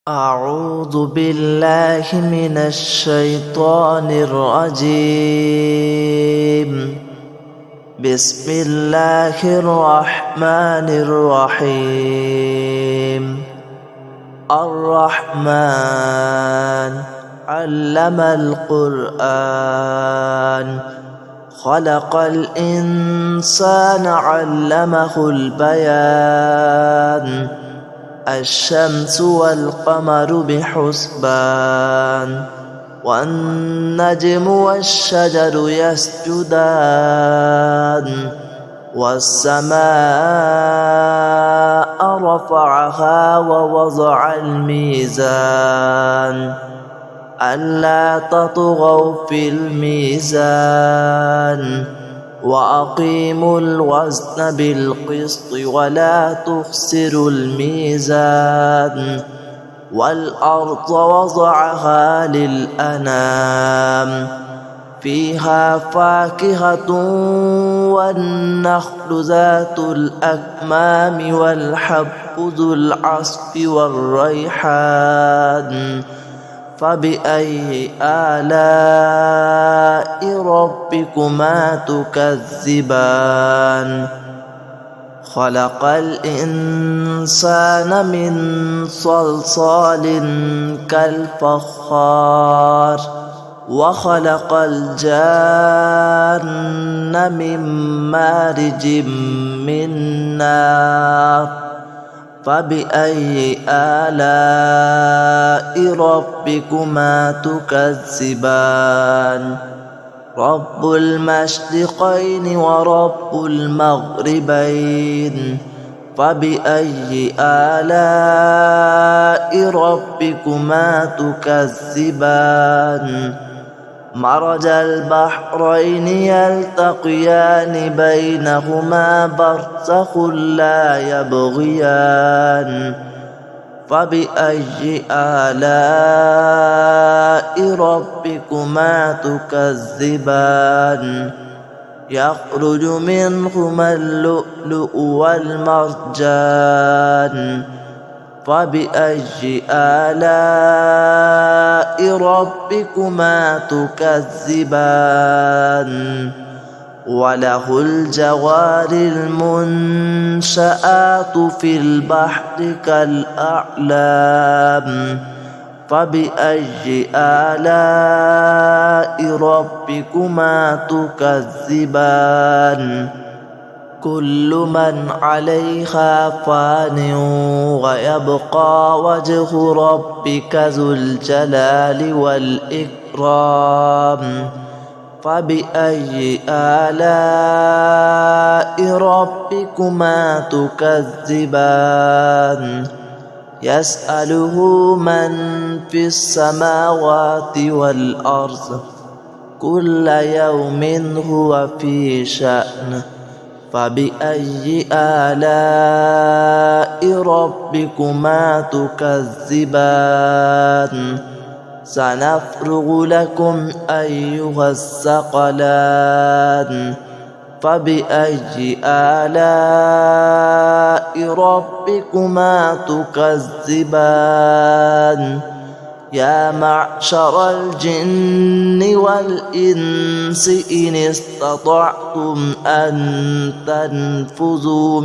أعوذ بالله من الشيطان الرجيم. بسم الله الرحمن الرحيم. الرحمن علم القرآن خلق الإنسان علمه البيان الشمس والقمر بحسبان والنجم والشجر يسجدان والسماء رفعها ووضع الميزان ألا تطغوا في الميزان وأقيموا الوزن بالقسط ولا تخسروا الميزان والأرض وضعها للأنام فيها فاكهة والنخل ذات الأكمام والحب ذو العصف والريحان فبأي آلاء ربكما تكذبان خلق الإنسان من صلصال كالفخار وخلق الجان من مارج من نار فبأي آلاء ربكما تكذبان رب المشرقين ورب المغربين فبأي آلاء ربكما تكذبان مرج البحرين يلتقيان بينهما برزخ لا يبغيان فبأي آلاء ربكما تكذبان يخرج منهما اللؤلؤ والمرجان فبأي آلاء ربكما تكذبان وله الجوار المنشآت في البحر كالأعلام فبأي آلاء ربكما تكذبان كل من عليها فان ويبقى وجه ربك ذو الجلال والإكرام فبأي آلاء ربكما تكذبان يسأله من في السماوات والأرض كل يوم هو في شأن فبأي آلاء ربكما تكذبان سنفرغ لكم أيها الثقلان فبأي آلاء ربكما تكذبان يا معشر الجن والإنس إن استطعتم أن تنفذوا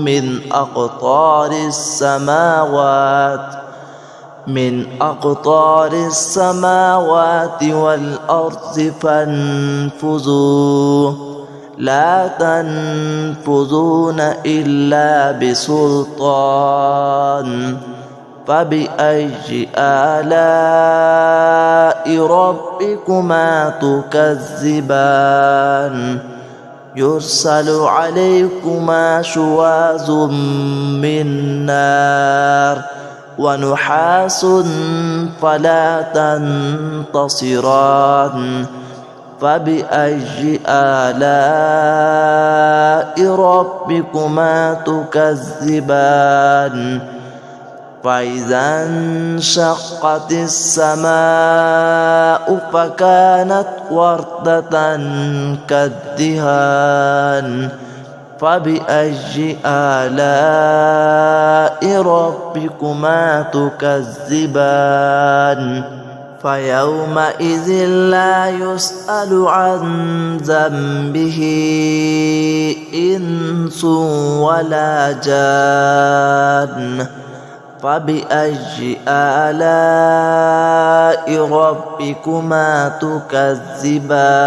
من أقطار السماوات والأرض فانفذوا لا تنفذون إلا بسلطان فبأي آلاء ربكما تكذبان يرسل عليكما شواظ من نار ونحاس فلا تنتصران فبأي آلاء ربكما تكذبان فإذا انشقت السماء فكانت وردة كالدهان فبأي آلاء ربكما تكذبان فيومئذ لا يسأل عن ذنبه إنس ولا جان فبأي آلاء ربكما تكذبان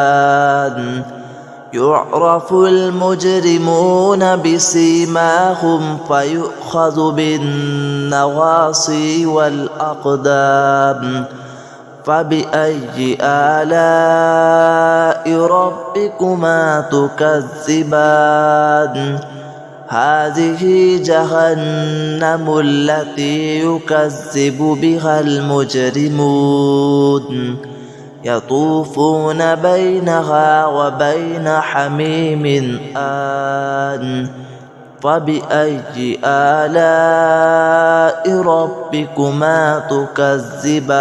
يعرف المجرمون بسيماهم فيؤخذ بالنواصي والأقدام فبأي آلاء ربكما تكذبان هذه جهنم التي يكذب بها المجرمون يطوفون بينها وبين حميم آن فبأي آلاء ربكما تكذبان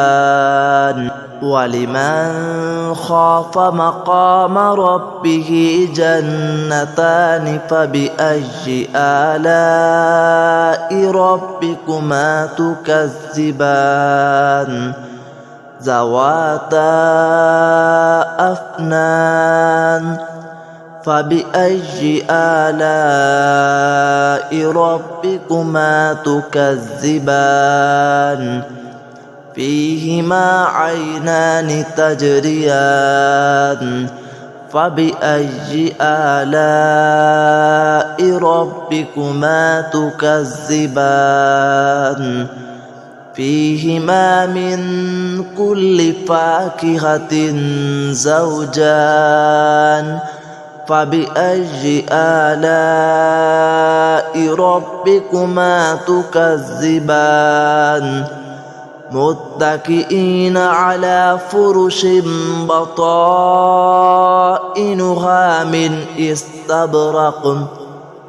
ولمن خاف مقام ربه جنتان فبأي آلاء ربكما تكذبان ذواتا أفنان فبأي آلاء ربكما تكذبان فيهما عينان تجريان فبأي آلاء ربكما تكذبان فيهما من كل فاكهة زوجان فبأي آلاء ربكما تكذبان متكئين على فرش بطائنها من استبرق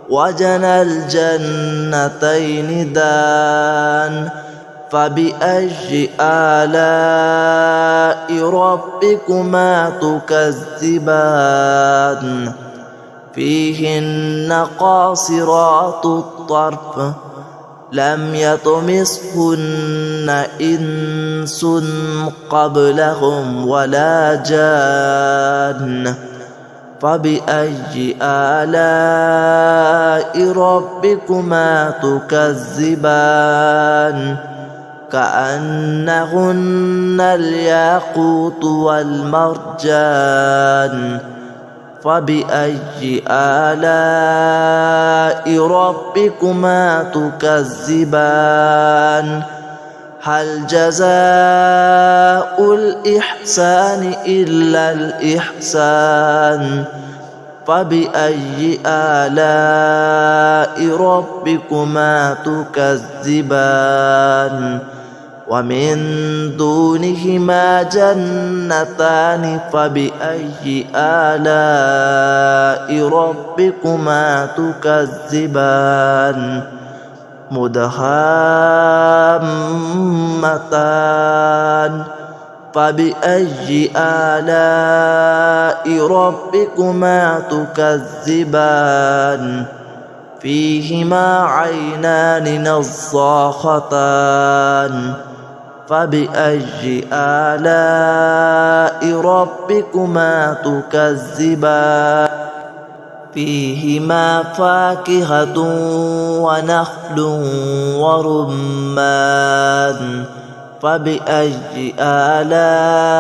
وجنى الجنتين دان فبأي آلاء ربكما تكذبان فيهن قاصرات الطرف لم يطمثهن إنس قبلهم ولا جان فبأي آلاء ربكما تكذبان كأنهن الياقوت والمرجان فبأي آلاء ربكما تكذبان هل جزاء الإحسان إلا الإحسان فبأي آلاء ربكما تكذبان ومن دونهما جنتان فبأي آلاء ربكما تكذبان مدهامتان فبأي آلاء ربكما تكذبان فيهما عينان نضاختان فبأي آلاء ربكما تكذبان فيهما فاكهة ونخل ورمان فبأي آلاء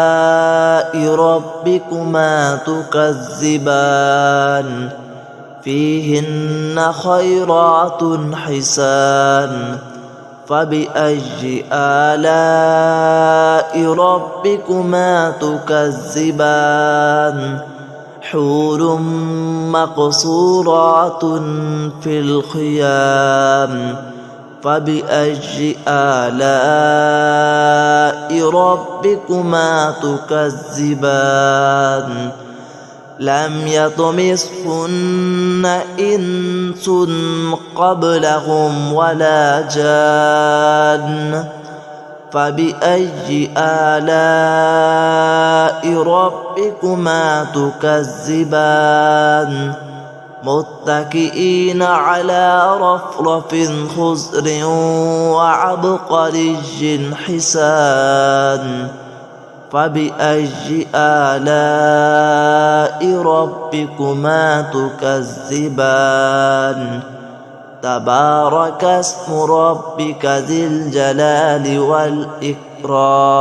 ربكما تكذبان فيهن خيرات حسان فبأي آلاء ربكما تكذبان حور مقصورات في الخيام فبأي آلاء ربكما تكذبان لم يطمثهن إنس قبلهم ولا جان فبأي آلاء ربكما تكذبان متكئين على رفرف خضر وعبقري حسان فبأي آلاء ربكما تكذبان تبارك اسم ربك ذي الجلال والإكرام